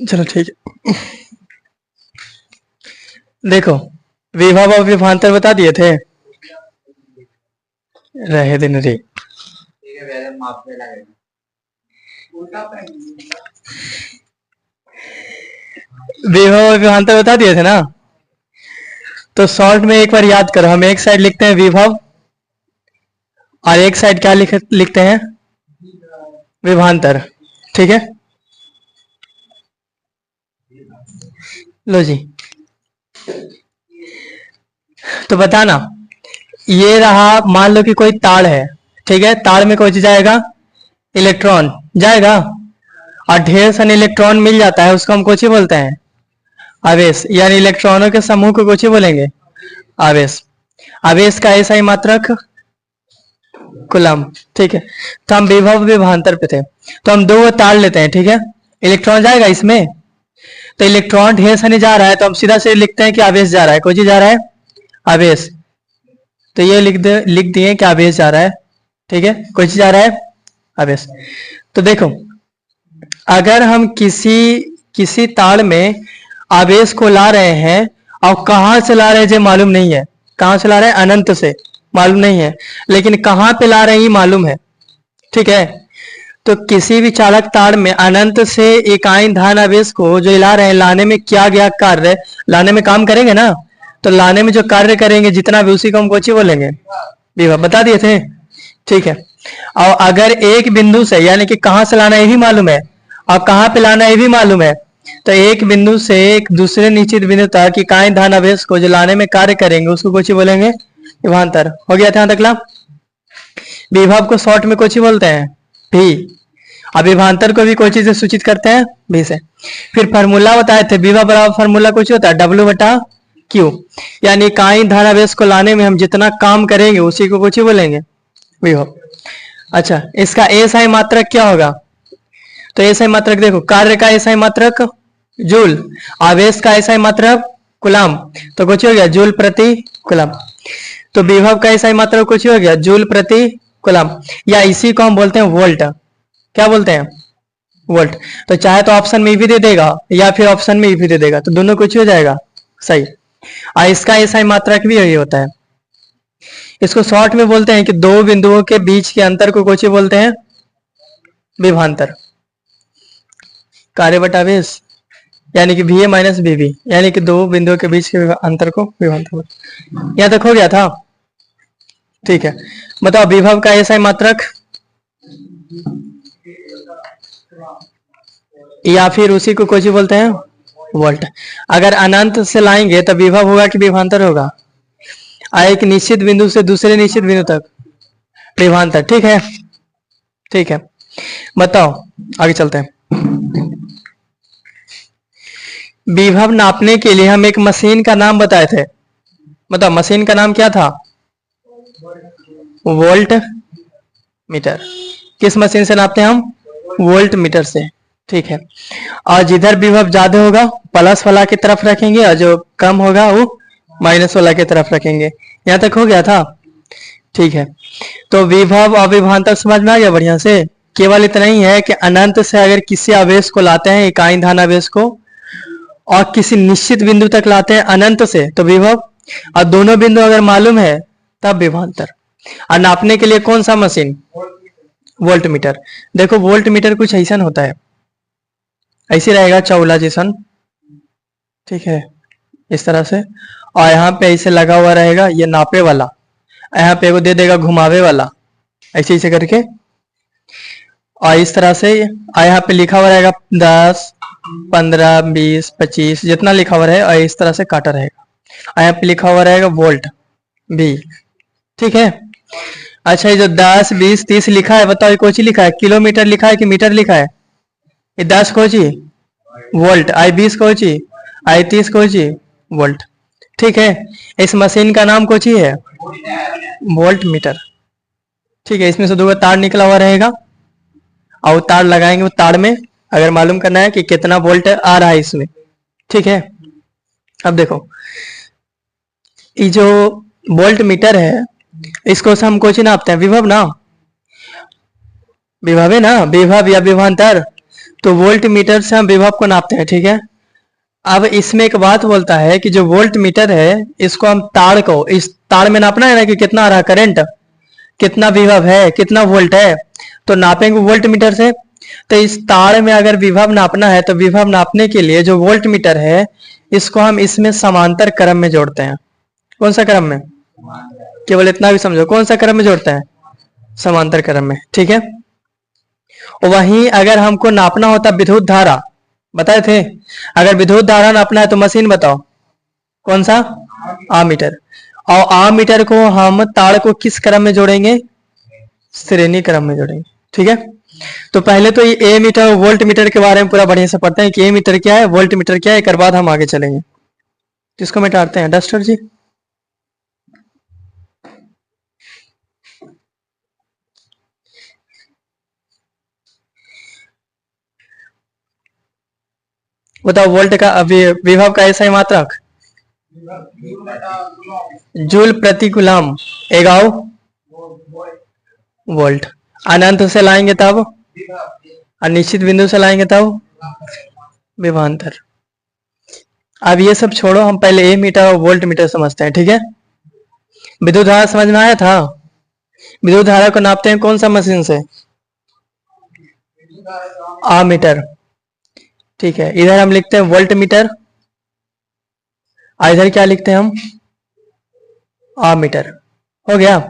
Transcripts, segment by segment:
चलो ठीक है। देखो, विभव और विभवांतर बता दिए थे, रहे दिन रे। विभव और विभवांतर बता दिए थे ना। तो शॉर्ट में एक बार याद करो, हम एक साइड लिखते हैं विभव और एक साइड क्या लिखते हैं, विभवांतर। ठीक है, लो जी। तो बताना, ये रहा, मान लो कि कोई तार है, ठीक है, तार में कोई जाएगा, इलेक्ट्रॉन जाएगा, और ढेर सारे इलेक्ट्रॉन मिल जाता है, उसको हम कोची बोलते हैं, आवेश, यानी इलेक्ट्रॉनों के समूह को कोची बोलेंगे, आवेश। आवेश का ऐसा ही मात्रक कूलम। ठीक है, तो हम विभव विभवांतर पे थे, तो हम दो तार लेते हैं, ठीक है, इलेक्ट्रॉन जाएगा इसमें, तो इलेक्ट्रॉन ढेर सारे जा रहा है, तो हम सीधा से लिखते हैं कि आवेश जा रहा है, कोई चीज जा रहा है, आवेश। तो ये लिख दिए कि आवेश जा रहा है, ठीक है, कोई चीज जा रहा है, आवेश। तो देखो, अगर हम किसी तार में आवेश को ला रहे हैं, और कहां से ला रहे हैं ये मालूम नहीं है, कहां से ला रहे हैं, अनंत से, मालूम नहीं है, लेकिन कहां पे ला रहे हैं ये मालूम है, ठीक है। तो किसी भी चालक तार में अनंत से इकाई धन आवेश को जो ला रहे हैं, लाने में क्या गया कार्य, लाने में काम करेंगे ना, तो लाने में जो कार्य करेंगे जितना भी, उसी को हम कोची बोलेंगे, विभव। बता दिए थे, ठीक है। और अगर एक बिंदु से, यानी कि कहां से लाना ये भी मालूम है, और कहां पे लाना ये भी मालूम है, तो एक बिंदु से एक दूसरे निश्चित बिंदु तक इकाई धन आवेश को जो लाने में कार्य करेंगे, उसको कोची बोलेंगे, विभवांतर। हो गया था तकला। विभव को शॉर्ट में कोची बोलते हैं, भी। अब विभवांतर को भी कोची से सूचित करते हैं, भी से। फिर फार्मूला बताए थे, विभव बराबर फार्मूला कुछ होता है, W बटा Q, यानी इकाई धन आवेश को लाने में हम जितना काम करेंगे उसी को कोची बोलेंगे, विभव। अच्छा, इसका एसआई मात्रक क्या होगा, तो एसआई मात्रक देखो, कार्य का एसआई मात्रक जूल, आवेश का एसआई मात्रक कूलम, तो कुछ हो गया जूल प्रति कूलम। तो विभव का एसआई मात्रक कुछ हो गया जूल प्रति कूलम, या इसी को हम बोलते हैं वोल्ट। क्या बोलते हैं, वोल्ट। तो चाहे तो ऑप्शन में भी दे देगा, या फिर ऑप्शन में भी दे देगा, तो दोनों कुछ हो जाएगा सही। और इसका एसआई मात्रक भी यही होता है। इसको शॉर्ट में बोलते हैं कि दो बिंदुओं के बीच के अंतर को कोची बोलते हैं, विभवांतर। कार्य बटा आवेश, यानी कि VA माइनस VB, यानी कि दो बिंदुओं के बीच के अंतर को विभवांतर बोलते। यहां तक हो गया था, ठीक है। बताओ विभव का एसआई मात्रक, या फिर उसी को कोची बोलते हैं, वोल्ट। अगर अनंत से लाएंगे तो विभव होगा कि विभवांतर होगा, एक निश्चित बिंदु से दूसरे निश्चित बिंदु तक, विभवांतर। ठीक है, ठीक है। बताओ आगे चलते हैं। विभव नापने के लिए हम एक मशीन का नाम बताए थे, बताओ मशीन का नाम क्या था, वोल्ट मीटर। किस मशीन से नापते हैं हम, वोल्ट मीटर से, ठीक है। और जिधर विभव ज्यादा होगा प्लस वाला की तरफ रखेंगे, और जो कम होगा वो माइनस वाला की तरफ रखेंगे। यहां तक हो गया था, ठीक है। तो विभव और विभवांतर समझ में आ गया बढ़िया से। केवल इतना ही है कि अनंत से अगर किसी आवेश को लाते हैं, इकाई धन आवेश को, और किसी निश्चित बिंदु तक लाते हैं अनंत से, तो विभव, और दोनों बिंदु अगर मालूम है तब विभवांतर। और नापने के लिए कौन सा मशीन, वोल्ट मीटर। देखो वोल्ट मीटर कुछ ऐसा होता है, ऐसे रहेगा चौला जैसन, ठीक है, इस तरह से। और यहाँ पे ऐसे लगा हुआ रहेगा ये नापे वाला, यहाँ पे वो दे देगा घुमावे वाला, ऐसे ऐसे करके। और इस तरह से यहाँ पे लिखा हुआ रहेगा 10, 15, 20, 25, जितना लिखा हुआ रहेगा, और इस तरह से काटा रहेगा। यहाँ पे लिखा हुआ रहेगा वोल्ट भी, ठीक है। अच्छा, ये जो 10, 20, 30 लिखा है, बताओ ये कौन सी लिखा है, किलोमीटर लिखा है कि मीटर लिखा है, ये 10 कोची वोल्ट, आई 20 कोची, आई 30 कोची वोल्ट, ठीक है। इस मशीन का नाम कोची है, वोल्ट मीटर, ठीक है। इसमें से दो तार निकला हुआ रहेगा, और तार लगाएंगे, वो तार में अगर मालूम करना है कि कितना वोल्ट आ रहा है इसमें, ठीक है। अब देखो ये जो वोल्ट मीटर है, इसको हम कोची नापते हैं, विभव ना, विभव है ना, विभव या विभवांतर। तो वोल्ट मीटर से हम विभव को नापते हैं, ठीक है। अब इसमें एक बात बोलता है कि जो वोल्ट मीटर है इसको हम तार को, इस तार में नापना है ना कि कितना आ रहा करंट, कितना विभव है, कितना वोल्ट है, तो नापेंगे वोल्ट मीटर से। तो इस तार में अगर विभव नापना है तो विभव नापने के लिए जो वोल्ट मीटर है इसको हम इसमें समांतर क्रम में जोड़ते हैं। कौन सा क्रम में? केवल इतना भी समझो, कौन सा क्रम में जोड़ते हैं? समांतर क्रम में, ठीक है। वहीं अगर हमको नापना होता विद्युत धारा, बताए थे, अगर विद्युत धारा नापना है तो मशीन बताओ कौन सा? आमीटर। और आमीटर को हम तार को किस क्रम में जोड़ेंगे? श्रेणी क्रम में जोड़ेंगे, ठीक है। तो पहले तो ये ए मीटर और वोल्ट मीटर के बारे में पूरा बढ़िया से पढ़ते हैं कि ए मीटर क्या है, वोल्ट मीटर क्या है, एक बाद हम आगे चलेंगे। किसको मिटाते हैं? डस्टर जी। बताओ वोल्ट का विभव का ऐसा ही मात्रक जूल प्रति कूलम, एगाओ वोल्ट। अनंत से लाएंगे तब, और निश्चित बिंदु से लाएंगे तब विभवांतर। अब ये सब छोड़ो, हम पहले ए मीटर और वोल्ट मीटर समझते हैं, ठीक है। विद्युत धारा समझ में आया था? विद्युत धारा को नापते हैं कौन सा मशीन से? आमीटर, ठीक है। इधर हम लिखते हैं वोल्ट मीटर, और इधर क्या लिखते हैं हम? आमीटर। हो गया।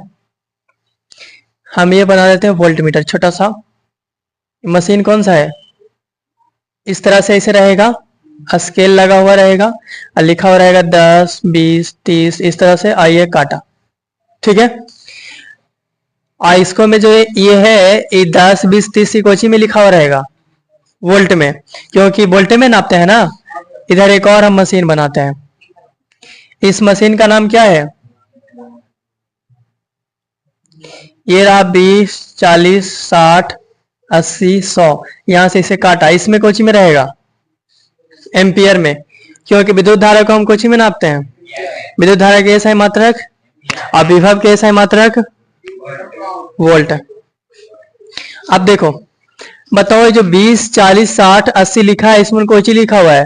हम ये बना देते हैं वोल्ट मीटर, छोटा सा। मशीन कौन सा है? इस तरह से ऐसे रहेगा, स्केल लगा हुआ रहेगा और लिखा हुआ रहेगा 10, 20, 30, इस तरह से आइए काटा, ठीक है। और इसको में जो ये है ये 10, 20, 30 की कोची में लिखा हुआ रहेगा वोल्ट में, क्योंकि वोल्ट में नापते हैं ना। इधर एक और हम मशीन बनाते हैं, इस मशीन का नाम क्या है? ये रहा 20, 40, 60, 80, 100, यहां से इसे काटा, इसमें कोची में रहेगा? एम्पियर में, क्योंकि विद्युत धारा को हम कोची में नापते हैं? विद्युत धारा के ऐसा है मात्रक, और विभव के ऐसा है मात्रक वोल्ट। अब देखो, बताओ जो 20, 40, 60, 80 लिखा है इसमें कोची लिखा हुआ है?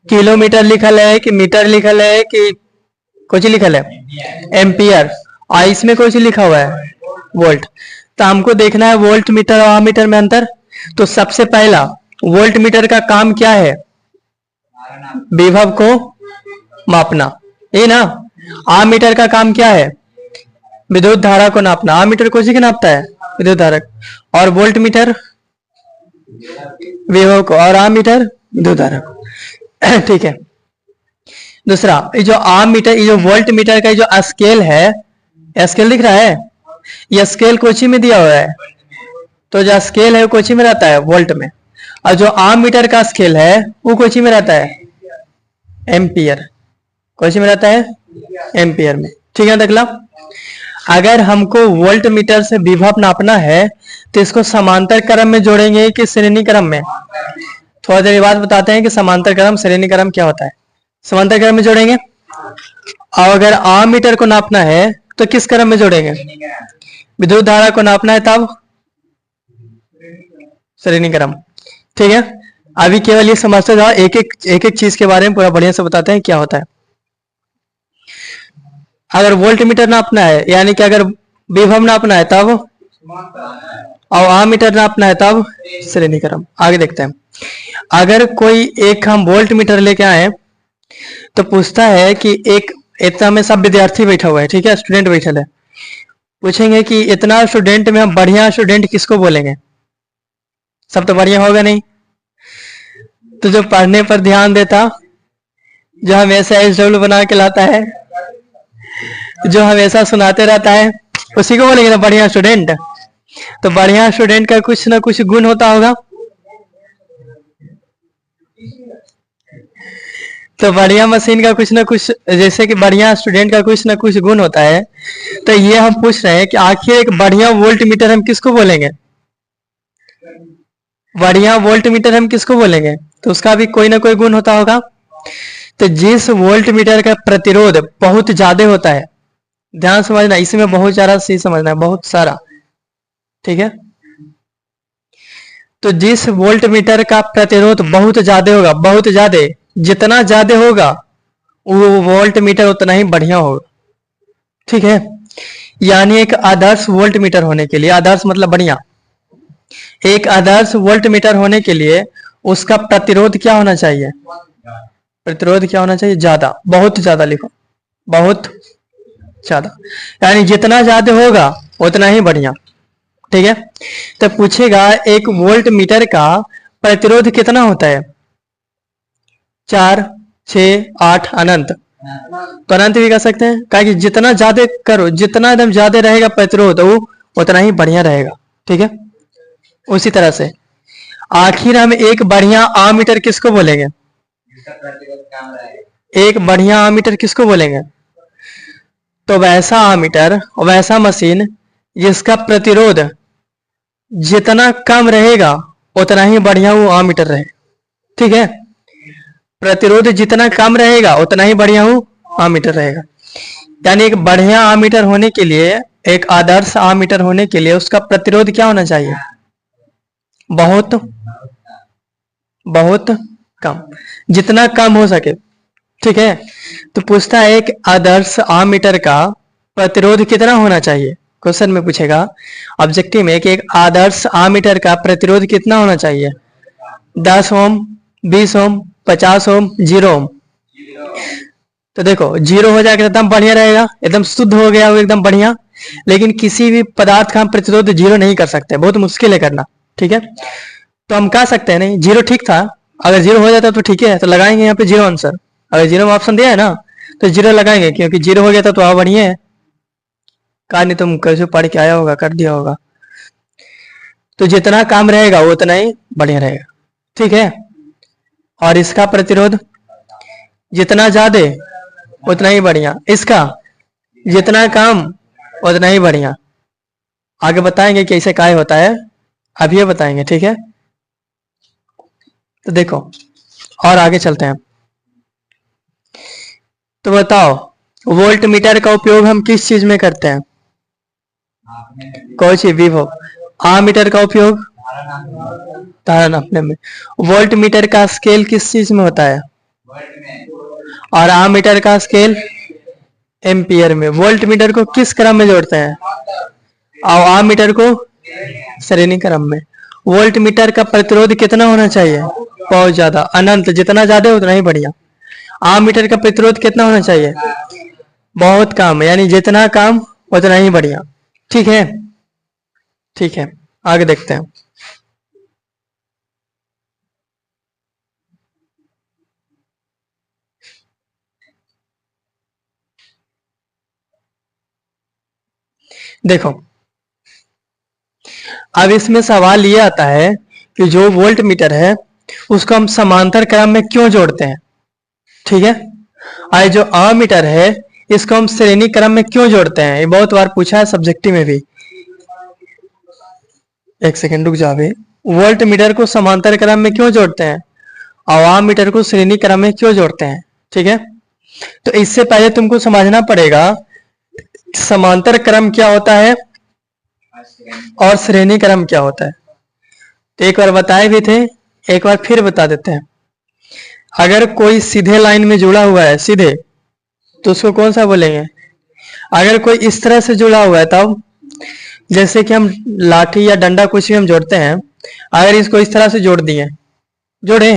किलोमीटर लिखल है कि मीटर लिखल है कि कोची लिखल है? एम्पियर। और इसमें कोची लिखा हुआ है? वोल्ट। तो हमको देखना है वोल्ट मीटर और आमीटर में अंतर। तो सबसे पहला वोल्ट मीटर का काम क्या है? विभव को मापना, ये ना। आमीटर का काम क्या है? विद्युत धारा को नापना। आमीटर कोची के नापता है? विद्युत धारा। और वोल्ट मीटर विभव को, और आमीटर विद्युत धारा को, ठीक है। दूसरा, ये जो आमीटर, ये जो वोल्ट मीटर का जो स्केल है, स्केल दिख रहा है? ये स्केल कोची में दिया हुआ है, तो जो स्केल है वो कोची में रहता है? वोल्ट में। और जो आमीटर का स्केल है वो कोची में रहता है? एम्पियर। कोची में रहता है? एम्पियर में, ठीक है। अगला, अगर हमको वोल्ट मीटर से विभव नापना है तो इसको समांतर क्रम में जोड़ेंगे कि श्रेणी क्रम में? थोड़ा देर बाद बताते हैं कि समांतर क्रम श्रेणी क्रम क्या होता है। समांतर क्रम में जोड़ेंगे। और अगर आमीटर को नापना है तो किस क्रम में जोड़ेंगे? विद्युत धारा को नापना है तब श्रेणी क्रम, ठीक है। अभी केवल ये समझते जाओ, एक एक चीज के बारे में पूरा बढ़िया से बताते हैं क्या होता है। अगर वोल्ट मीटर नापना है, यानी कि अगर विभव नापना है तब, और आमीटर नापना है तब श्रेणी क्रम। आगे देखते हैं। अगर कोई एक हम वोल्ट मीटर लेके आए तो पूछता है कि एक इतना में सब विद्यार्थी बैठा हुआ है, ठीक है, स्टूडेंट बैठा है। पूछेंगे कि इतना स्टूडेंट में हम बढ़िया स्टूडेंट किसको बोलेंगे? सब तो बढ़िया होगा नहीं। तो जो पढ़ने पर ध्यान देता, जो हमेशा SW बना के लाता है, जो हमेशा सुनाते रहता है, उसी को बोलेंगे ना बढ़िया स्टूडेंट। तो बढ़िया स्टूडेंट का कुछ ना कुछ गुण होता होगा। तो बढ़िया मशीन का कुछ ना कुछ, जैसे कि बढ़िया स्टूडेंट का कुछ ना कुछ गुण होता है। तो ये हम पूछ रहे हैं कि आखिर एक बढ़िया वोल्ट मीटर हम किसको बोलेंगे? बढ़िया वोल्ट मीटर हम किसको बोलेंगे? तो उसका भी कोई ना कोई गुण होता होगा। तो जिस वोल्ट मीटर का प्रतिरोध बहुत ज्यादा होता है, ध्यान समझना, इसमें बहुत सारा चीज समझना है, बहुत सारा, ठीक है। तो जिस वोल्ट मीटर का प्रतिरोध बहुत ज्यादा होगा, बहुत ज्यादा, जितना ज्यादा होगा वो वोल्ट मीटर उतना ही बढ़िया होगा। ठीक है, यानी एक आदर्श वोल्ट मीटर होने के लिए, आदर्श मतलब बढ़िया, एक आदर्श वोल्ट मीटर होने के लिए उसका प्रतिरोध क्या होना चाहिए? प्रतिरोध क्या होना चाहिए? ज्यादा, बहुत ज्यादा लिखो, बहुत ज्यादा, यानी जितना ज्यादा होगा उतना ही बढ़िया। ठीक है, तो पूछेगा एक वोल्ट मीटर का प्रतिरोध कितना होता है? 4, 6, 8, अनंत। तो अनंत भी कर सकते हैं, कहा कि जितना ज्यादा करो, जितना एकदम ज्यादा रहेगा प्रतिरोध वो उतना ही बढ़िया रहेगा। ठीक है, उसी तरह से आखिर हम एक बढ़िया आमीटर किसको बोलेंगे? एक बढ़िया आमीटर किसको बोलेंगे? तो वैसा आमीटर, वैसा मशीन जिसका प्रतिरोध जितना कम रहेगा उतना ही बढ़िया वो आमीटर रहे। ठीक है, प्रतिरोध जितना कम रहेगा उतना ही बढ़िया वो आमीटर रहेगा। यानी एक बढ़िया आमीटर होने के लिए, एक आदर्श आमीटर होने के लिए उसका प्रतिरोध क्या होना चाहिए? बहुत बहुत कम, जितना कम हो सके। ठीक है, तो पूछता है एक आदर्श आमीटर का प्रतिरोध कितना होना चाहिए? क्वेश्चन में पूछेगा ऑब्जेक्टिव में कि एक आदर्श आमीटर का प्रतिरोध कितना होना चाहिए? 10 ओम, 20 ओम, 50 ओम, 0 ओम। तो देखो 0 हो जाएगा एकदम बढ़िया रहेगा, एकदम शुद्ध हो गया वो एकदम बढ़िया। लेकिन किसी भी पदार्थ का हम प्रतिरोध 0 नहीं कर सकते, बहुत मुश्किल है करना। ठीक है, तो हम कह सकते हैं नहीं 0 ठीक था, अगर 0 हो जाता तो ठीक है, तो लगाएंगे यहाँ पे 0 आंसर। अगर 0 में ऑप्शन दिया है ना तो 0 लगाएंगे, क्योंकि 0 हो गया था तो आप बढ़िया है। कहा नहीं तुम कैसे पढ़ के आया होगा, कर दिया होगा। तो जितना काम रहेगा वो उतना ही बढ़िया रहेगा। ठीक है, और इसका प्रतिरोध जितना ज्यादा उतना ही बढ़िया, इसका जितना कम उतना ही बढ़िया। आगे बताएंगे कैसे काय होता है, अभी ये बताएंगे। ठीक है, तो देखो और आगे चलते हैं। तो बताओ वोल्ट मीटर का उपयोग हम किस चीज में करते हैं? कौन सी? विभव। आमीटर का उपयोग धारा नापने में। वोल्ट मीटर का स्केल किस चीज में होता है? और आमीटर का स्केल एम्पियर में। वोल्ट मीटर को किस क्रम में जोड़ते हैं? और आमीटर को श्रेणी क्रम में। वोल्ट मीटर का प्रतिरोध कितना होना चाहिए? बहुत ज्यादा, अनंत, जितना ज्यादा उतना ही बढ़िया। आमीटर का प्रतिरोध कितना होना चाहिए? बहुत कम, यानी जितना कम उतना ही बढ़िया। ठीक है, ठीक है, आगे देखते हैं। देखो अब इसमें सवाल ये आता है कि जो वोल्ट मीटर है उसको हम समांतर क्रम में क्यों जोड़ते हैं? ठीक है, और जो आमीटर है इसको हम श्रेणी क्रम में क्यों जोड़ते हैं? ये बहुत बार पूछा है सब्जेक्टिव में भी। एक सेकंड रुक जा अभी। वोल्ट मीटर को समांतर क्रम में क्यों जोड़ते हैं और आमीटर को श्रेणी क्रम में क्यों जोड़ते हैं? ठीक है, तो इससे पहले तुमको समझना पड़ेगा समांतर क्रम क्या होता है और श्रेणी क्रम क्या होता है। तो एक बार बताए भी थे, एक बार फिर बता देते हैं। अगर कोई सीधे लाइन में जुड़ा हुआ है, सीधे, तो उसको कौन सा बोलेंगे? अगर कोई इस तरह से जुड़ा हुआ है तब, जैसे कि हम लाठी या डंडा कुछ भी हम जोड़ते हैं, अगर इसको इस तरह से जोड़ दिए, जोड़े,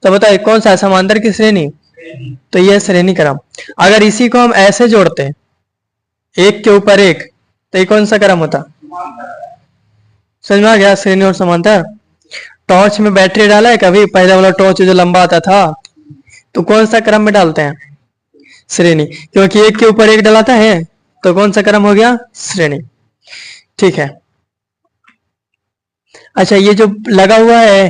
तो बताइए कौन सा है? समांतर की श्रेणी, तो यह श्रेणी क्रम। अगर इसी को हम ऐसे जोड़ते हैं एक के ऊपर एक, तो ये कौन सा क्रम होता? समझ में आ गया? श्रेणी और समांतर। टॉर्च में बैटरी डाला है कभी? पहले वाला टॉर्च जो लंबा आता था, तो कौन सा क्रम में डालते हैं? श्रेणी, क्योंकि एक के ऊपर एक डलाता है, तो कौन सा क्रम हो गया? श्रेणी। ठीक है, अच्छा ये जो लगा हुआ है,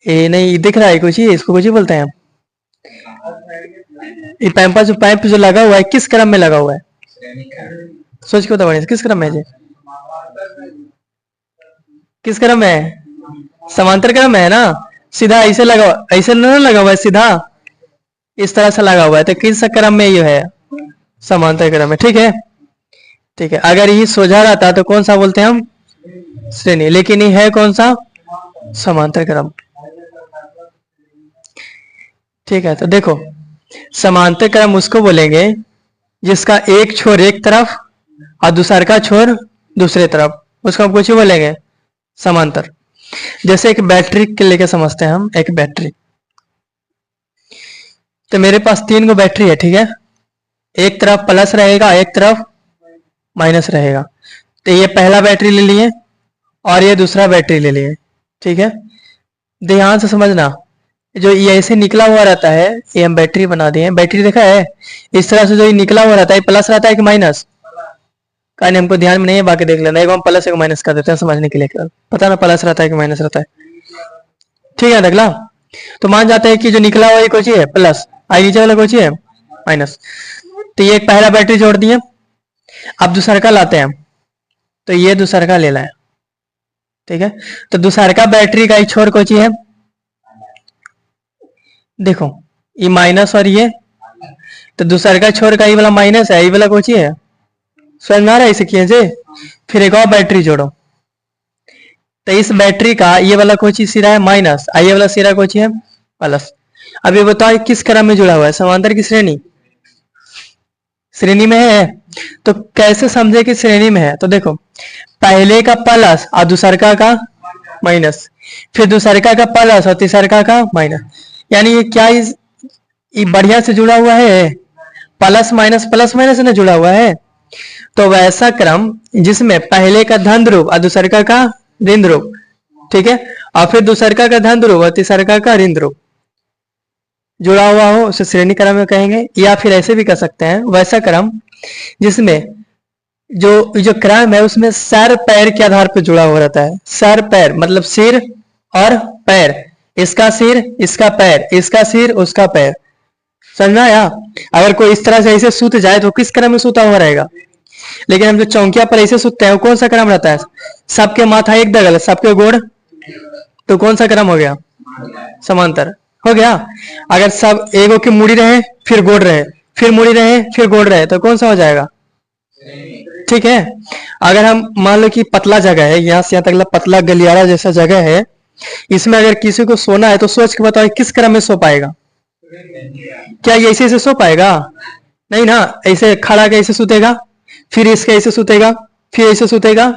ये नहीं दिख रहा है कुछ ही, इसको कुछ ही बोलते हैं हम। ये पाइप जो लगा हुआ है किस क्रम में लगा हुआ है? सोच के बताओ किस क्रम में है? किस क्रम में है? समांतर क्रम में है ना। सीधा ऐसे लगा, ऐसे ना लगा हुआ है, सीधा इस तरह से लगा हुआ है, तो किस क्रम में ये है? समांतर क्रम में। ठीक है, ठीक है, अगर ये सोझा रहता तो कौन सा बोलते हैं हम? श्रेणी, लेकिन ये है कौन सा? समांतर क्रम। ठीक है, तो देखो समांतर क्रम उसको बोलेंगे जिसका एक छोर एक तरफ और दूसरा का छोर दूसरे तरफ, उसको हम कुछ ही बोलेंगे समांतर। जैसे एक बैटरी के लेके समझते हैं हम, एक बैटरी। तो मेरे पास 3 गो बैटरी है, ठीक है, एक तरफ प्लस रहेगा, एक तरफ माइनस रहेगा। तो ये पहला बैटरी ले लिए और ये दूसरा बैटरी ले लिए, ठीक है। ध्यान से समझना, जो ये ऐसे निकला हुआ रहता है ये हम बैटरी बना दिए। बैटरी देखा है, इस तरह से जो ये निकला हुआ रहता है प्लस रहता है कि माइनस? कहानी हमको ध्यान में नहीं है, बाकी देख लेना। एक हम प्लस एक माइनस कर देते हैं समझने के लिए, केवल पता ना प्लस रहता है कि माइनस रहता है, ठीक है। अगला तो मान जाते हैं कि जो निकला हुआ ये कोई चीज है प्लस, आई नीचे वाला कोई चीज है माइनस। तो ये एक पहला बैटरी जोड़ दिए। अब दूसरा का लाते हैं, तो ये दूसरा का ले लाए, ठीक है। तो दूसरा का बैटरी का एक छोर कोई चीज है, देखो ये माइनस और ये, तो दूसरा का छोर का ये वाला माइनस है, ये वाला कोई चीज है, समझ में आ रहा है? इसे खींचे फिर एक और बैटरी जोड़ो, तो इस बैटरी का ये वाला कोई चीज सिरा है माइनस, ये वाला सिरा कोई चीज है प्लस। अब ये बताओ किस क्रम में जुड़ा हुआ है, समांतर की श्रेणी? श्रेणी में है। तो कैसे समझे कि श्रेणी में है? तो देखो पहले का प्लस और दूसरा का माइनस, फिर दूसरा का प्लस और तीसरा का माइनस, यानी ये क्या ये बढ़िया से जुड़ा हुआ है, प्लस माइनस ने जुड़ा हुआ है। तो वैसा क्रम जिसमें पहले का धन ध्रुव और दूसरा का ऋण ध्रुव, ठीक है, और फिर दूसरा का धन ध्रुव और तीसरा का ऋण ध्रुव जुड़ा हुआ हो उसे श्रेणी क्रम में कहेंगे। या फिर ऐसे भी कर सकते हैं, वैसा क्रम जिसमें जो क्रम है उसमें सर पैर के आधार पर जुड़ा हुआ रहता है। सर पैर मतलब सिर और पैर, इसका सिर इसका पैर, इसका सिर उसका पैर, समझना आया? अगर कोई इस तरह से ऐसे सूत जाए तो किस क्रम में सूता हुआ रहेगा। लेकिन हम जो चौकिया पर ऐसे सूतते हैं वो कौन सा क्रम रहता है? सबके माथा एक दगल सबके गोड़, तो कौन सा क्रम हो गया? समांतर हो गया। अगर सब एगो की मुड़ी रहे फिर गोड़ रहे फिर मुड़ी रहे फिर गोड़ रहे तो कौन सा हो जाएगा? ठीक है। अगर हम मान लो कि पतला जगह है, यहाँ से यहाँ तक पतला गलियारा जैसा जगह है, इसमें अगर किसी को सोना है तो सोच के बताओ किस क्रम में सो पाएगा? क्या ये ऐसे सो पाएगा? नहीं ना, ऐसे खड़ा कैसे सुतेगा, फिर इसके ऐसे सुतेगा, फिर ऐसे सुतेगा,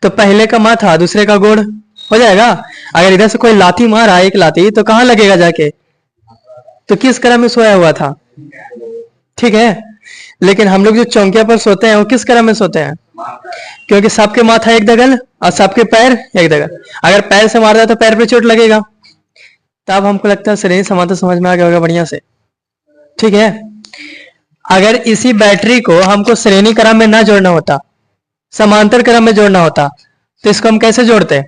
तो पहले का माथा दूसरे का गोड़ हो जाएगा। अगर इधर से कोई लाठी मारा एक लाठी तो कहां लगेगा जाके? तो किस क्रम में सोया हुआ था? ठीक है। लेकिन हम लोग जो चौकिया पर सोते हैं वो किस क्रम में सोते हैं? क्योंकि सबके माथा एक दगल और सबके पैर एक दगल। अगर पैर से मारता तो पैर पे चोट लगेगा। तब हमको लगता है श्रेणी समांतर समझ में आ गया होगा बढ़िया से। ठीक है। अगर इसी बैटरी को हमको श्रेणी क्रम में ना जोड़ना होता, समांतर क्रम में जोड़ना होता, तो इसको हम कैसे जोड़ते?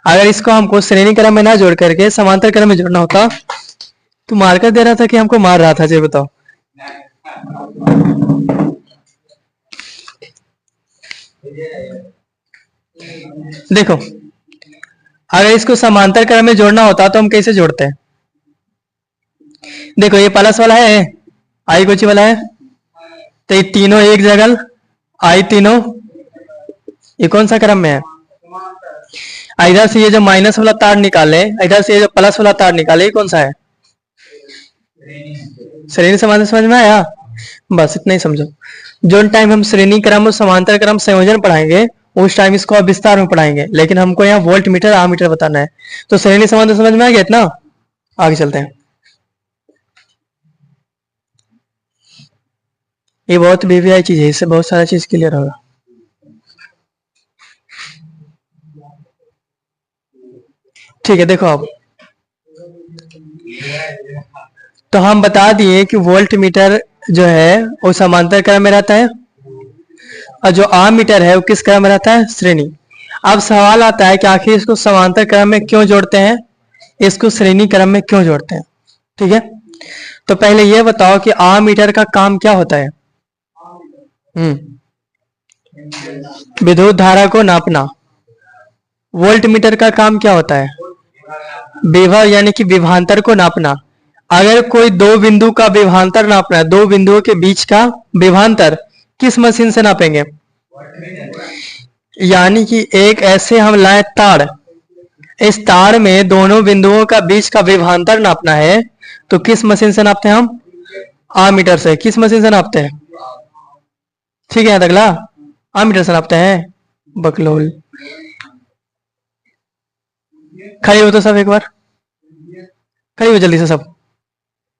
अगर इसको हमको श्रेणी क्रम में ना जोड़ करके समांतर क्रम में जोड़ना होता, तो मार्कर दे रहा था कि हमको मार रहा था? जी बताओ। देखो अगर इसको समांतर क्रम में जोड़ना होता तो हम कैसे जोड़ते हैं? देखो ये प्लस वाला है, आई कुछ वाला है, तो ये तीनों एक जगह, आई तीनों, ये कौन सा क्रम में है? इधर से ये जो माइनस वाला तार निकाले, इधर से ये जो प्लस वाला तार निकाले, ये कौन सा है? श्रेणी समांतर समझ में आया? बस इतना ही समझो। जो टाइम हम श्रेणी क्रम और समांतर क्रम संयोजन पढ़ाएंगे उस टाइम इसको अब विस्तार में पढ़ाएंगे, लेकिन हमको यहाँ वोल्ट मीटर आमीटर बताना है। तो श्रेणी समांतर समझ में आ गया इतना? आगे चलते हैं। ये बहुत वीवीआई चीज है, इससे बहुत सारा चीज क्लियर होगा। ठीक है। देखो अब तो हम बता दिए कि वोल्ट मीटर जो है वो समांतर क्रम में रहता है और जो आमीटर है वो किस क्रम में रहता है? श्रेणी। अब सवाल आता है कि आखिर इसको समांतर क्रम में क्यों जोड़ते हैं, इसको श्रेणी क्रम में क्यों जोड़ते हैं? ठीक है। तो पहले ये बताओ कि आमीटर का काम क्या होता है? विद्युत धारा को नापना। वोल्ट मीटर का काम क्या होता है? विभव यानी कि विभवांतर को नापना। अगर कोई दो बिंदु का विभवांतर नापना है, दो बिंदुओं के बीच का विभवांतर किस मशीन से नापेंगे? यानी कि एक ऐसे हम लाए तार, इस तार में दोनों बिंदुओं का बीच का विभवांतर नापना है, तो किस मशीन से नापते हैं हम? आमीटर से। किस मशीन से नापते हैं? ठीक है अगला, आमीटर से नापते हैं। बकलोल। खड़े हो तो सब, एक बार खड़ी हो जल्दी से, सब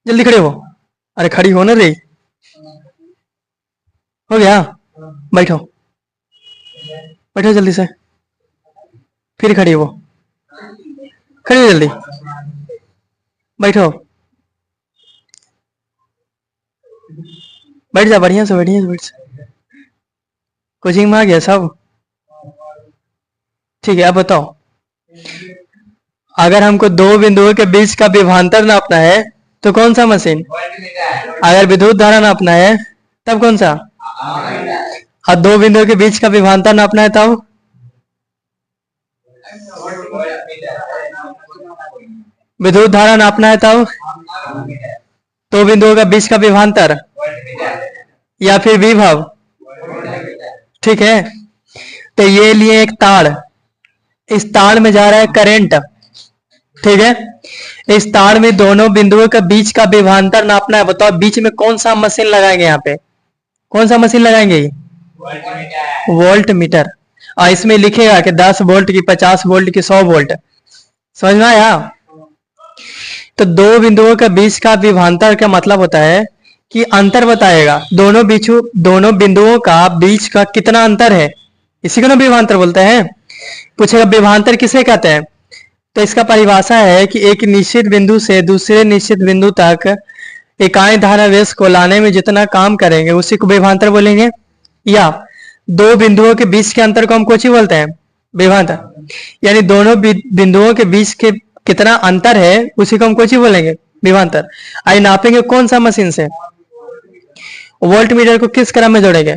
जल्दी खड़े हो। अरे खड़ी हो ना रे, हो गया? बैठो बैठो जल्दी से, फिर खड़ी हो, खड़ी हो जल्दी, बैठो, बैठ जा, बढ़िया से बढ़िया से बैठ जा। कोचिंग में आ गया सब? ठीक है, अब बताओ, अगर हमको दो बिंदुओं के बीच का विभवांतर नापना है तो कौन सा मशीन? अगर विद्युत धारा नापना है तब कौन सा? और दो बिंदुओं के बीच का विभवांतर नापना है तब? विद्युत धारा नापना है तब? दो बिंदुओं का बीच का विभवांतर या फिर विभव। ठीक है, तो ये लिए एक तार, इस तार में जा रहा है करंट। ठीक है, इस तार में दोनों बिंदुओं के बीच का विभवांतर नापना है। बताओ बीच में कौन सा मशीन लगाएंगे? यहाँ पे कौन सा मशीन लगाएंगे? Volt meter. और इसमें लिखेगा कि 10 वोल्ट की, 50 वोल्ट की, 100 वोल्ट। समझ में आया? तो दो बिंदुओं के बीच का विभवांतर का मतलब होता है कि अंतर बताएगा, दोनों बिंदुओं का बीच का कितना अंतर है, इसी को ना विभवांतर बोलते हैं। पूछेगा विभवांतर किसे कहते हैं, तो इसका परिभाषा है कि एक निश्चित बिंदु से दूसरे निश्चित बिंदु तक इकाई धारावेश को लाने में जितना काम करेंगे उसी को विभवांतर बोलेंगे। या दो बिंदुओं के बीच के अंतर को हम कोची बोलते हैं? विभवांतर। यानी दोनों बिंदुओं के बीच के कितना अंतर है उसी को हम कोची बोलेंगे? विभवांतर। आई नापेंगे कौन सा मशीन से? वोल्ट मीटर को किस क्रम में जोड़ेंगे?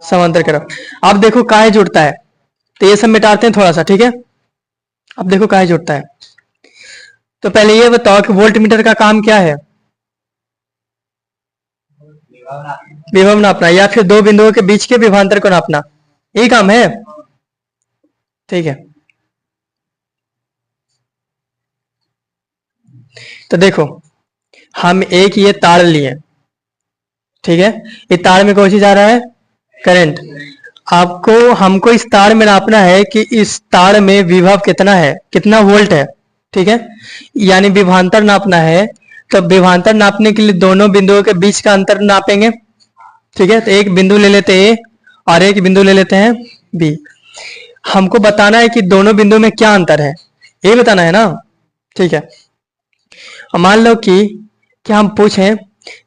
समांतर क्रम। अब देखो काहे जुड़ता है, तो ये सब मिटाते हैं थोड़ा सा। ठीक है, अब देखो काहे जुड़ता है। तो पहले ये बताओ कि वोल्ट मीटर का काम क्या है? विभव नापना या फिर दो बिंदुओं के बीच के विभवांतर को नापना, यही काम है। ठीक है, तो देखो हम एक ये तार लिए, ठीक है, ये तार में कौन सी जा रहा है? करंट। आपको हमको इस तार में नापना है कि इस तार में विभव कितना है, कितना वोल्ट है। ठीक है, यानी विभवांतर नापना है, तो विभवांतर नापने के लिए दोनों बिंदुओं के बीच का अंतर नापेंगे। ठीक है, तो एक बिंदु ले लेते हैं A और एक बिंदु ले लेते हैं B। हमको बताना है कि दोनों बिंदु में क्या अंतर है, ये बताना है ना। ठीक है, मान लो कि हम पूछें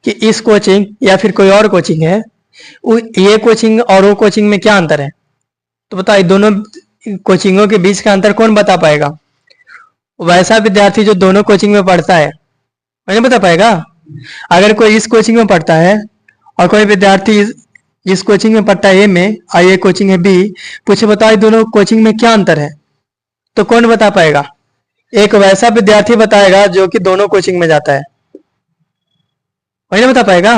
कि इस कोचिंग या फिर कोई और कोचिंग है, ये कोचिंग और वो कोचिंग में क्या अंतर है, तो बताइए दोनों कोचिंगों के बीच का अंतर कौन बता पाएगा? वैसा विद्यार्थी जो दोनों कोचिंग में पढ़ता है, वही बता पाएगा। अगर कोई इस कोचिंग में पढ़ता है और कोई विद्यार्थी इस कोचिंग में पढ़ता है ए में और ये कोचिंग है बी, पूछे बताओ दोनों कोचिंग में क्या अंतर है, तो कौन बता पाएगा? एक वैसा विद्यार्थी बताएगा जो कि दोनों कोचिंग में जाता है, वही ना बता पाएगा।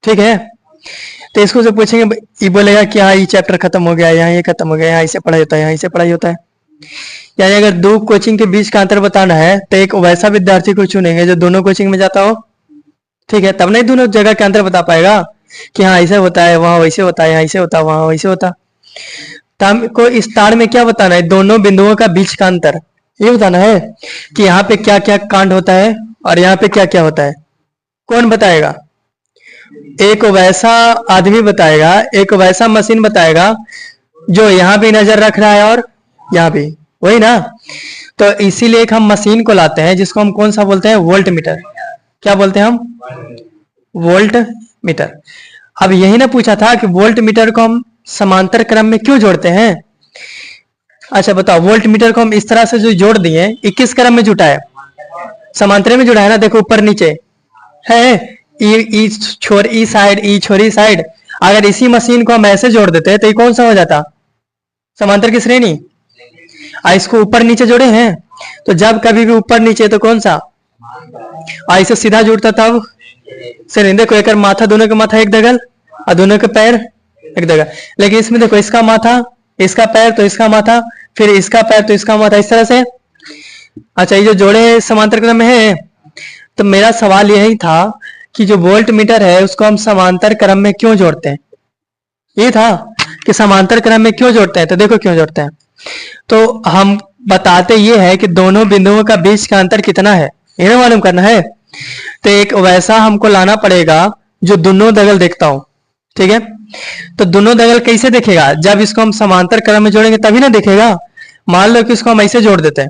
ठीक है, तो इसको जो पूछेंगे ये बोलेगा कि हाँ ये चैप्टर खत्म हो गया, यहाँ ये खत्म हो गया, यहाँ इसे पढ़ाई होता है, यहाँ इसे पढ़ाई होता है। यानी अगर दो कोचिंग के बीच का अंतर बताना है तो एक वैसा विद्यार्थी को चुनेंगे जो दोनों कोचिंग में जाता हो। ठीक है, तब नहीं दोनों जगह के अंतर बता पाएगा कि हाँ ऐसे होता है, वहां वैसे होता है, यहाँ ऐसे होता है, वहां वैसे होता। तो हमको इस तार में क्या बताना है? दोनों बिंदुओं का बीच का अंतर, ये बताना है कि यहाँ पे क्या क्या कांड होता है और यहाँ पे क्या क्या होता है। कौन बताएगा? एक वैसा आदमी बताएगा, एक वैसा मशीन बताएगा जो यहाँ भी नजर रख रहा है और यहाँ भी, वही ना। तो इसीलिए एक हम मशीन को लाते हैं जिसको हम कौन सा बोलते हैं? Volt meter. क्या बोलते हैं हम? Volt meter. अब यही ना पूछा था कि वोल्ट मीटर को हम समांतर क्रम में क्यों जोड़ते हैं। अच्छा बताओ, वोल्ट मीटर को हम इस तरह से जो जोड़ दिए, 21 क्रम में जुटा है, समांतर में जुड़ा है ना। देखो ऊपर नीचे है, ई छोरी साइड। अगर इसी मशीन को हम ऐसे जोड़ देते तो ये कौन सा हो जाता? समांतर की श्रेणी। इसको ऊपर नीचे जोड़े हैं, तो जब कभी भी ऊपर नीचे तो कौन सा? इसे सीधा जुड़ता तब श्रेणी। देखो एक माथा, दोनों के माथा एक दगल और दोनों के पैर लिख देगा। लेकिन इसमें देखो, इसका माथा, इसका पैर तो इसका माथा, फिर इसका पैर तो इसका माथा, इस तरह से। अच्छा, ये जो जोड़े समांतर क्रम में है, तो मेरा सवाल यही था कि जो वोल्ट मीटर है उसको हम समांतर क्रम में क्यों जोड़ते हैं। ये था कि समांतर क्रम में क्यों जोड़ते हैं, तो देखो क्यों जोड़ते हैं। तो हम बताते ये है कि दोनों बिंदुओं का बीच का अंतर कितना है, इन्हें मालूम करना है। तो एक वैसा हमको लाना पड़ेगा जो दोनों दगल देखता हो, ठीक है। तो दोनों दगल कैसे देखेगा, जब इसको हम समांतर क्रम में जोड़ेंगे तभी ना देखेगा। मान लो कि इसको हम ऐसे जोड़ देते हैं,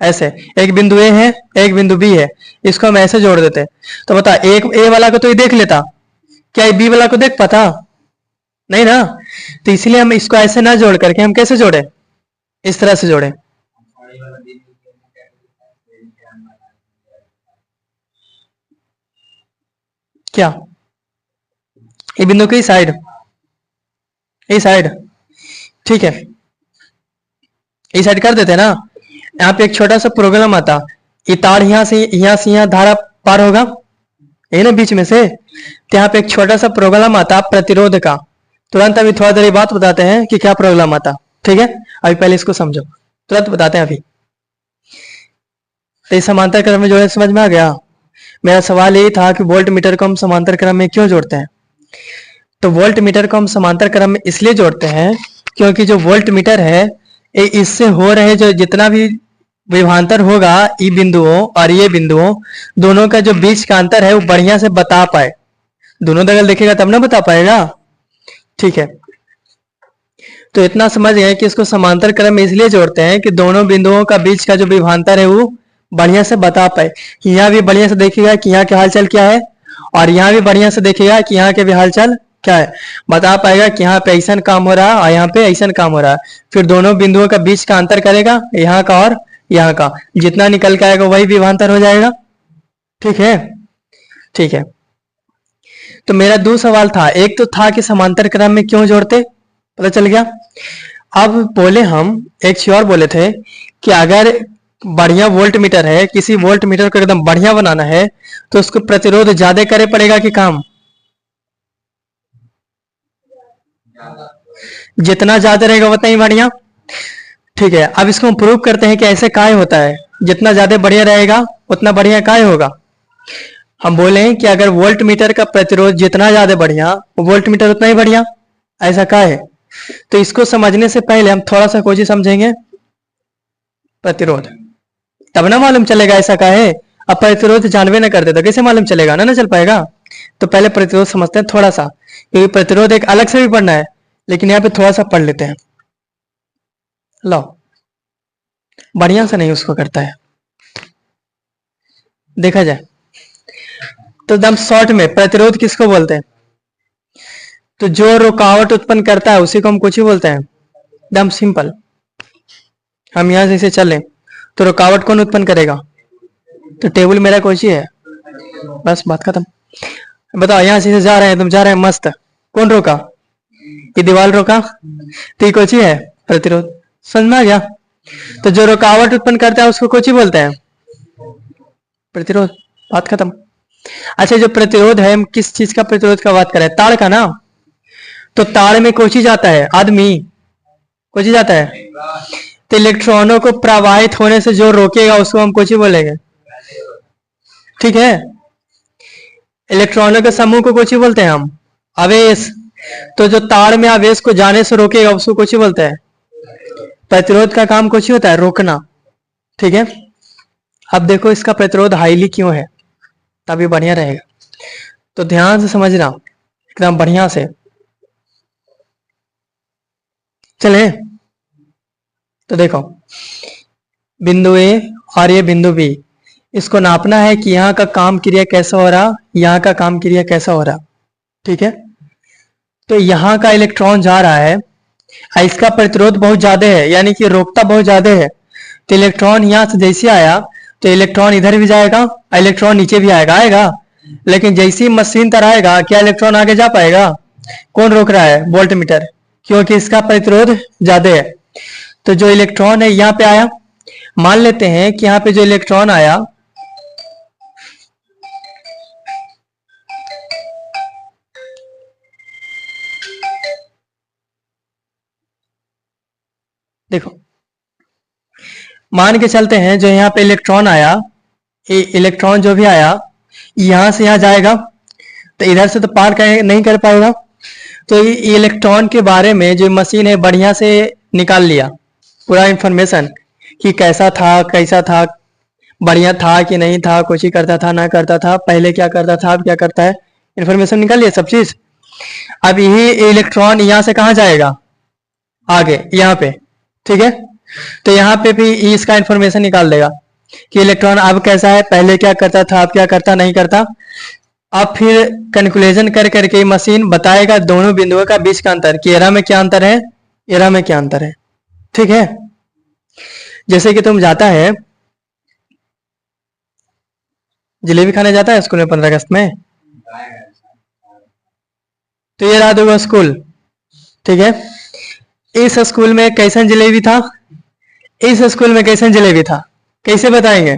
ऐसे, एक बिंदु ए है, एक बिंदु बी है, इसको हम ऐसे जोड़ देते हैं, तो बता, एक ए वाला को तो ये देख लेता, क्या ये बी वाला को देख पाता, नहीं ना। तो इसलिए हम इसको ऐसे ना जोड़ करके हम कैसे जोड़े, इस तरह से जोड़े। क्या ये बिंदु की साइड, ये साइड, ठीक है, ये साइड कर देते हैं ना। यहाँ पे एक छोटा सा प्रॉब्लम आता, ये तार यहाँ से यहाँ धारा पार होगा, ये ना बीच में से, तो यहाँ पे एक छोटा सा प्रॉब्लम आता प्रतिरोध का। तुरंत अभी थोड़ा देर बात बताते हैं कि क्या प्रॉब्लम आता, ठीक है। अभी पहले इसको समझो, तुरंत बताते हैं अभी। तो इस समांतर क्रम में जोड़े, समझ में आ गया। मेरा सवाल यही था कि वोल्ट मीटर को हम समांतर क्रम में क्यों जोड़ते हैं। तो वोल्ट मीटर को हम समांतर क्रम में इसलिए जोड़ते हैं क्योंकि जो वोल्ट मीटर है, ये इससे हो रहे जो जितना भी विभवांतर होगा, ई बिंदुओं और ये बिंदुओं दोनों का जो बीच का अंतर है वो बढ़िया से बता पाए। दोनों दगल देखेगा तब ना बता पाएगा, ठीक है। तो इतना समझ गए कि इसको समांतर क्रम में इसलिए जोड़ते हैं कि दोनों बिंदुओं का बीच का जो विभवांतर है वो बढ़िया से बता पाए। यहाँ भी बढ़िया से देखेगा कि यहाँ के हालचाल क्या है, और यहाँ भी बढ़िया से देखेगा कि यहाँ के भी हालचाल क्या है, बता पाएगा कि यहाँ पे ऐसा काम हो रहा है और यहाँ पे ऐसा काम हो रहा है। फिर दोनों बिंदुओं का बीच का अंतर करेगा, यहाँ का और यहाँ का, जितना निकल के आएगा वही विभवांतर हो जाएगा, ठीक है, ठीक है। तो मेरा दो सवाल था, एक तो था कि समांतर क्रम में क्यों जोड़ते, पता चल गया। अब बोले हम एक चीज और बोले थे कि अगर बढ़िया वोल्ट मीटर है, किसी वोल्ट मीटर को एकदम बढ़िया बनाना है, तो उसको प्रतिरोध ज्यादा करे पड़ेगा कि काम, जितना ज्यादा रहेगा उतना ही बढ़िया, ठीक है। अब इसको हम प्रूव करते हैं कि ऐसे काय होता है, जितना ज्यादा बढ़िया रहेगा उतना बढ़िया काय होगा। हम बोले कि अगर वोल्ट मीटर का प्रतिरोध जितना ज्यादा बढ़िया, वोल्ट मीटर उतना ही बढ़िया, ऐसा काय है। तो इसको समझने से पहले हम थोड़ा सा कोई समझेंगे प्रतिरोध, तब ना मालूम चलेगा ऐसा का है। अब प्रतिरोध जानवे ना करते तो कैसे मालूम चलेगा, ना चल पाएगा। तो पहले प्रतिरोध समझते हैं थोड़ा सा, क्योंकि प्रतिरोध एक अलग से भी पढ़ना है, लेकिन यहाँ पे थोड़ा सा पढ़ लेते हैं। लो, बढ़िया से नहीं उसको करता है, देखा जाए तो एकदम शॉर्ट में प्रतिरोध किसको बोलते हैं, तो जो रुकावट उत्पन्न करता है उसी को हम कुछ ही बोलते हैं, एकदम सिंपल। हम यहां से चलें तो रुकावट कौन उत्पन्न करेगा, तो टेबल मेरा कोची है, बस बात खत्म। बताओ, यहां से जा रहे हैं, तुम जा रहे हैं मस्त, कौन रोका, ये दीवार रोका, तो ये कोची है प्रतिरोध, समझ में आ गया। तो जो रुकावट उत्पन्न करता है उसको कोची बोलते हैं, प्रतिरोध, बात खत्म। अच्छा, जो प्रतिरोध है, हम किस चीज का प्रतिरोध का बात करें, तार का ना। तो तार में कोची जाता है, आदमी कोची जाता है, तो इलेक्ट्रॉनों को प्रवाहित होने से जो रोकेगा उसको हम कोची बोलेंगे, ठीक है। इलेक्ट्रॉनों के समूह को कोची बोलते हैं हम, आवेश। तो जो तार में आवेश को जाने से रोकेगा उसको कोची बोलते हैं। प्रतिरोध का काम कोची होता है, रोकना, ठीक है। अब देखो इसका प्रतिरोध हाईली क्यों है, तभी बढ़िया रहेगा। तो ध्यान से समझना एकदम बढ़िया से, चले। तो देखो, बिंदु ए और ये बिंदु बी, इसको नापना है कि यहाँ का काम क्रिया कैसा हो रहा, यहाँ का काम क्रिया कैसा हो रहा, ठीक है। तो यहाँ का इलेक्ट्रॉन जा रहा है, इसका प्रतिरोध बहुत ज्यादा है, यानी कि रोकता बहुत ज्यादा है। तो इलेक्ट्रॉन यहाँ से जैसे आया तो इलेक्ट्रॉन इधर भी जाएगा, इलेक्ट्रॉन नीचे भी आएगा। लेकिन जैसे ही मशीन तर आएगा, क्या इलेक्ट्रॉन आगे जा पाएगा, कौन रोक रहा है, वोल्ट मीटर, क्योंकि इसका प्रतिरोध ज्यादा है। तो जो इलेक्ट्रॉन है यहाँ पे आया, मान लेते हैं कि यहाँ पे जो इलेक्ट्रॉन आया, देखो, मान के चलते हैं जो यहाँ पे इलेक्ट्रॉन आया, इलेक्ट्रॉन जो भी आया यहां से यहाँ जाएगा, तो इधर से तो पार नहीं कर पाएगा। तो ये इलेक्ट्रॉन के बारे में जो मशीन है बढ़िया से निकाल लिया पूरा इंफॉर्मेशन कि कैसा था, बढ़िया था कि नहीं था, कुछ ही करता था ना करता था, पहले क्या करता था अब क्या करता है, इंफॉर्मेशन निकाल लिया सब चीज। अब यही इलेक्ट्रॉन यहाँ से कहाँ जाएगा, आगे यहाँ पे, ठीक है। तो यहाँ पे भी इसका इंफॉर्मेशन निकाल देगा कि इलेक्ट्रॉन अब कैसा है, पहले क्या करता था अब क्या करता नहीं करता। अब फिर कैलकुलेशन कर करके मशीन बताएगा दोनों बिंदुओं का बीच का अंतर कि एरा में क्या अंतर है, एरा में क्या अंतर है, ठीक है। जैसे कि तुम जाता है जलेबी खाने जाता है स्कूल में 15 अगस्त में, तो ये रहा देखो स्कूल, ठीक है। इस स्कूल में कैसन जलेबी था, इस स्कूल में कैसन जलेबी था, कैसे बताएंगे।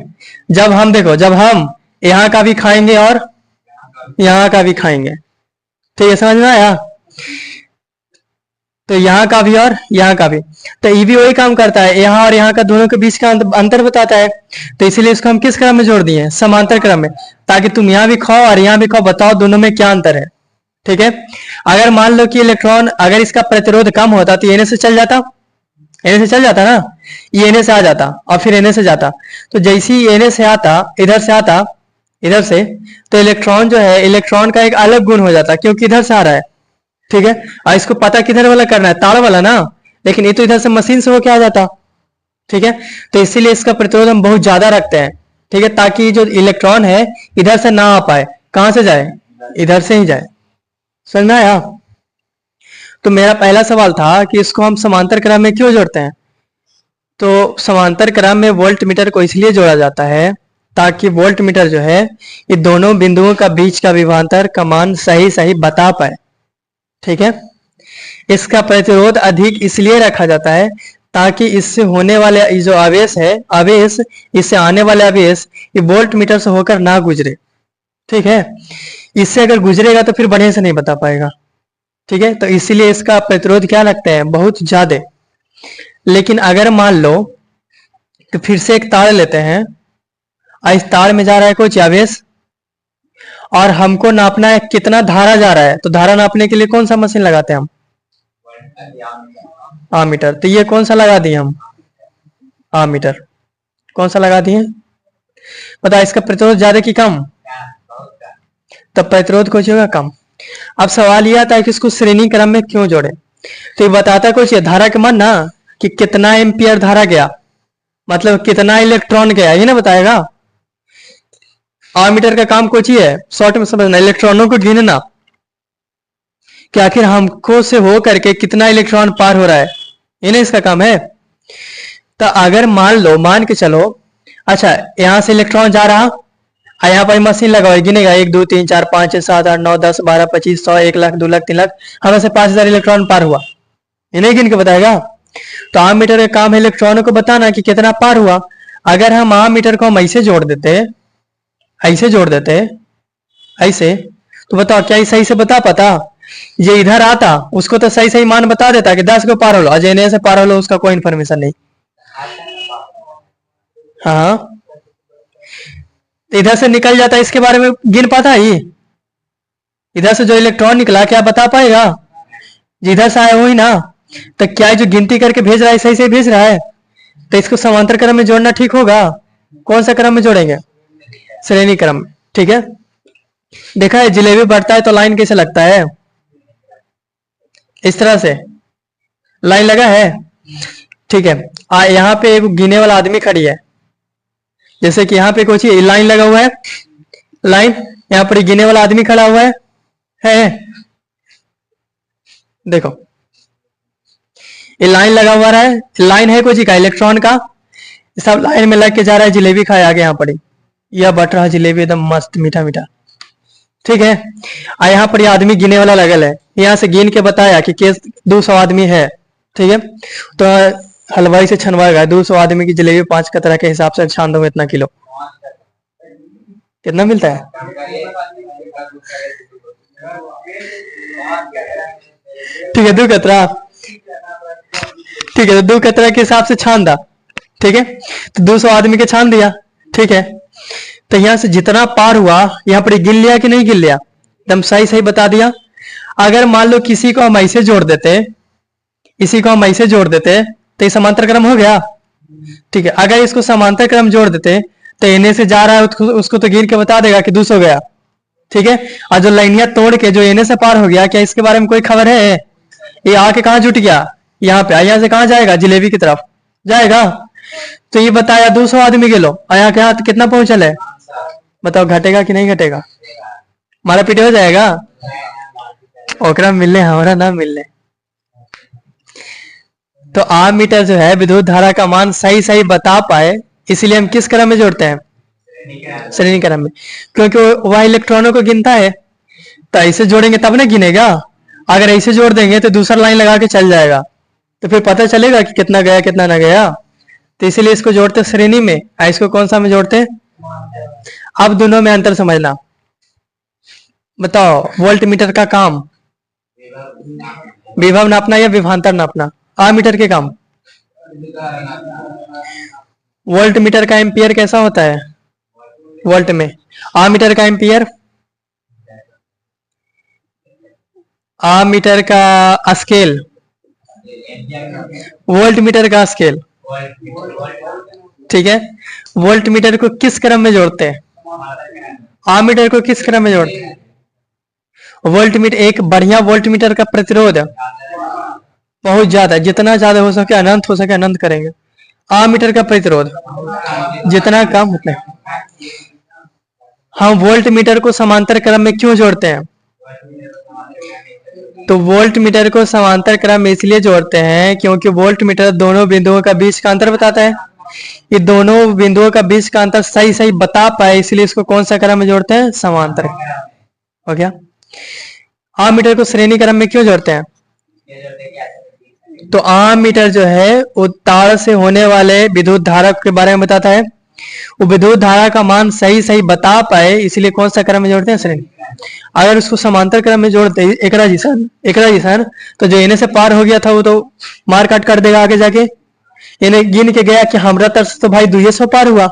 जब हम देखो, जब हम यहाँ का भी खाएंगे और यहाँ का भी खाएंगे, ठीक है, समझ में आया। तो यहाँ का भी और यहाँ का भी, तो ये भी वही काम करता है, यहाँ और यहाँ का दोनों के बीच का अंतर बताता है। तो इसीलिए इसको हम किस क्रम में जोड़ दिए हैं, समांतर क्रम में, ताकि तुम यहाँ भी खाओ और यहाँ भी खाओ, बताओ दोनों में क्या अंतर है, ठीक है। अगर मान लो कि इलेक्ट्रॉन, अगर इसका प्रतिरोध कम होता तो एने से चल जाता, एने से चल जाता ना, ये एने से आ जाता और फिर एने से जाता। तो जैसे ही एने से आता, इधर से आता, इधर से, तो इलेक्ट्रॉन जो है, इलेक्ट्रॉन का एक अलग गुण हो जाता क्योंकि इधर से आ रहा है, ठीक है। और इसको पता किधर वाला करना है, तार वाला ना, लेकिन ये तो इधर से मशीन से होके आ जाता, ठीक है। तो इसीलिए इसका प्रतिरोध हम बहुत ज्यादा रखते हैं, ठीक है, ताकि जो इलेक्ट्रॉन है इधर से ना आ पाए, कहां से जाए, इधर से ही जाए, समझ में आया। तो मेरा पहला सवाल था कि इसको हम समांतर क्रम में क्यों जोड़ते हैं। तो समांतर क्रम में वोल्ट मीटर को इसलिए जोड़ा जाता है ताकि वोल्ट मीटर जो है ये दोनों बिंदुओं का बीच का विभवांतर का मान सही सही बता पाए, ठीक है। इसका प्रतिरोध अधिक इसलिए रखा जाता है ताकि इससे होने वाले जो आवेश है, आवेश, इससे आने वाले आवेश ये वोल्ट मीटर से होकर ना गुजरे, ठीक है। इससे अगर गुजरेगा तो फिर बढ़िया से नहीं बता पाएगा, ठीक है। तो इसीलिए इसका प्रतिरोध क्या लगता है, बहुत ज्यादा। लेकिन अगर मान लो तो फिर से एक तार लेते हैं और इस तार में जा रहा है कुछ आवेश और हमको नापना है कितना धारा जा रहा है, तो धारा नापने के लिए कौन सा मशीन लगाते हैं हम, आमीटर। तो ये कौन सा लगा दिए हम, आमीटर, कौन सा लगा दिए, बता इसका प्रतिरोध ज्यादा कि कम, तब प्रतिरोध कुछ होगा कम। अब सवाल यह आता है कि इसको श्रेणी क्रम में क्यों जोड़े। तो ये बताता कुछ है, धारा के मान ना, कि कितना एम्पियर धारा गया, मतलब कितना इलेक्ट्रॉन गया, ये ना बताएगा। आमीटर का काम कुछ ही है, शॉर्ट में समझना, इलेक्ट्रॉनों को गिनना कि आखिर हमको से हो करके कितना इलेक्ट्रॉन पार हो रहा है, ये ना इसका काम है। तो अगर मान लो, मान के चलो, अच्छा यहां से इलेक्ट्रॉन जा रहा, यहाँ पर मशीन लगा हुआ गिनेगा 1 2 3 4 5 6 7 8 9 10 12 25 100 1 लाख 2 लाख 3 लाख, हमें से 5000 इलेक्ट्रॉन पार हुआ, ये नहीं गिन के बताएगा। तो आमीटर का काम है इलेक्ट्रॉनों को बताना कि कितना पार हुआ। अगर हम आमीटर को हम ऐसे जोड़ देते, ऐसे जोड़ देते, ऐसे, तो बताओ क्या सही से बता पाता, ये इधर आता उसको तो सही सही मान बता देता कि 10 को पार हो लो, अजय से पार हो लो, उसका कोई इन्फॉर्मेशन नहीं। हाँ, इधर से निकल जाता, इसके बारे में गिन पाता है, इधर से जो इलेक्ट्रॉन निकला क्या बता पाएगा, जिधर से आया वही ना। तो क्या जो गिनती करके भेज रहा है सही से भेज रहा है, तो इसको समांतर क्रम में जोड़ना ठीक होगा। कौन सा क्रम में जोड़ेंगे, श्रेणी क्रम में, ठीक है। देखा है जलेबी बढ़ता है तो लाइन कैसे लगता है, इस तरह से लाइन लगा है, ठीक है। यहाँ पे एक गिने वाला आदमी खड़ी है, जैसे कि यहाँ पे कुछ लाइन लगा हुआ है, लाइन, यहाँ पर गिने वाला आदमी खड़ा हुआ है देखो ये लाइन लगा हुआ है, लाइन है कुछ का इलेक्ट्रॉन का, सब लाइन में लग के जा रहा है, जलेबी खाए आगे यहाँ पड़ी, यह बट रहा जलेबी एकदम मस्त मीठा मीठा, ठीक है। यहाँ पर यह आदमी गिने वाला लगल है, यहाँ से गिन के बताया कि 200 आदमी है, ठीक है। तो हलवाई से छनवाएगा 200 आदमी की जलेबी 5 का तरह के हिसाब से छान दो इतना किलो, कितना मिलता है, ठीक है 2 कतरा, ठीक है, तो 2 कतरा के हिसाब से छान दा। ठीक है, तो 200 आदमी के छान दिया। ठीक है, तो यहां से जितना पार हुआ यहाँ पर गिन लिया कि नहीं गिन लिया, एकदम सही सही बता दिया। अगर मान लो किसी को हम ऐसे जोड़ देते, इसी को हम ऐसे जोड़ देते तो ये समांतर क्रम हो गया। ठीक है, अगर इसको समांतर क्रम जोड़ देते तो एने से जा रहा है उसको तो गिन के बता देगा कि 200 गया। ठीक है, और जो लाइनिया तोड़ के जो एने से पार हो गया, क्या इसके बारे में कोई खबर है? ये आके कहाँ जुट गया? यहाँ पे। यहाँ से कहाँ जाएगा? जिलेबी की तरफ जाएगा। तो ये बताया 200 आदमी के लो, यहाँ के हाथ कितना पहुंचल है? बताओ घटेगा कि नहीं घटेगा? मारा पीटे हो जाएगा। ओकरा मिलने हमारा ना मिलने। तो आमीटर जो है विद्युत धारा का मान सही सही बता पाए, इसलिए हम किस क्रम में जोड़ते हैं? श्रेणी क्रम में, क्योंकि वह इलेक्ट्रॉनों को गिनता है। तो ऐसे जोड़ेंगे तब ना गिनेगा। अगर ऐसे जोड़ देंगे तो दूसरा लाइन लगा के चल जाएगा, तो फिर पता चलेगा कि कितना गया कितना ना गया। तो इसीलिए इसको जोड़ते श्रेणी में, इसको कौन सा में जोड़ते? अब दोनों में अंतर समझना। बताओ, वोल्ट मीटर का काम विभव नापना या विभवांतर नापना? आमीटर के काम वोल्ट मीटर का एम्पियर कैसा होता है? वोल्ट में। आमीटर का एम्पियर, आमीटर का स्केल, वोल्ट मीटर का स्केल। ठीक है, वोल्ट मीटर को किस क्रम में जोड़ते हैं? आमीटर को किस क्रम में जोड़ते हैं? वोल्ट मीटर, एक बढ़िया वोल्ट मीटर का प्रतिरोध बहुत ज्यादा, जितना ज्यादा हो सके अनंत हो सके अनंत करेंगे। आमीटर का प्रतिरोध जितना कम उतना। हम वोल्ट मीटर को समांतर क्रम में क्यों जोड़ते हैं? तो वोल्ट मीटर को समांतर क्रम में इसलिए जोड़ते हैं क्योंकि वोल्ट मीटर दोनों बिंदुओं का बीच का अंतर बताता है। ये दोनों बिंदुओं का बीच का अंतर सही सही बता पाए, इसलिए इसको कौन सा क्रम में जोड़ते हैं? समांतर। हो गया। आमीटर को श्रेणी क्रम में क्यों जोड़ते हैं? तो आमीटर जो है वो तार से होने वाले विद्युत धारा के बारे में बताता है। वो विद्युत धारा का मान सही सही बता पाए, इसलिए कौन सा क्रम में जोड़ते हैं? श्रेणी। अगर उसको समांतर क्रम में जोड़ते एकरा जिसान, तो जो इन्हें से पार हो गया था वो तो मार काट कर देगा आगे जाके। इन्हें गिन के गया कि हमारा तरफ तो भाई 200 पार हुआ,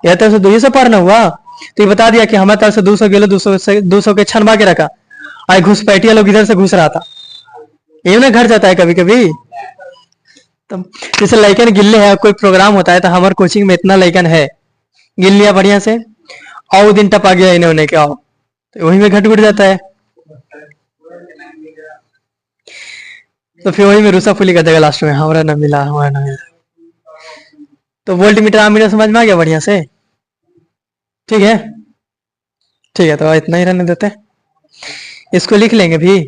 यह तरफ से 200 पार ना हुआ, तो ये बता दिया कि हमारे तरफ से 200 किलो 200 के छनवा के रखा। आई घुसपैठिया लोग इधर से घुस रहा था। ये ना घर जाता है कभी कभी। तो जैसे लाइकन गिल्ले है, कोई प्रोग्राम होता है तो हमारे कोचिंग में इतना लाइकन है, गिन लिया बढ़िया से, और दिन टपा गया इन्होंने क्या हो, तो वही में घट घुट जाता है। तो फिर वही में रूसा फुली कर देगा लास्ट में, हमारा ना मिला हमारा ना मिला। तो वोल्ट मीटर आमीटर समझ में आ गया बढ़िया से? ठीक है, ठीक है, तो इतना ही रहने देते। इसको लिख लेंगे भी।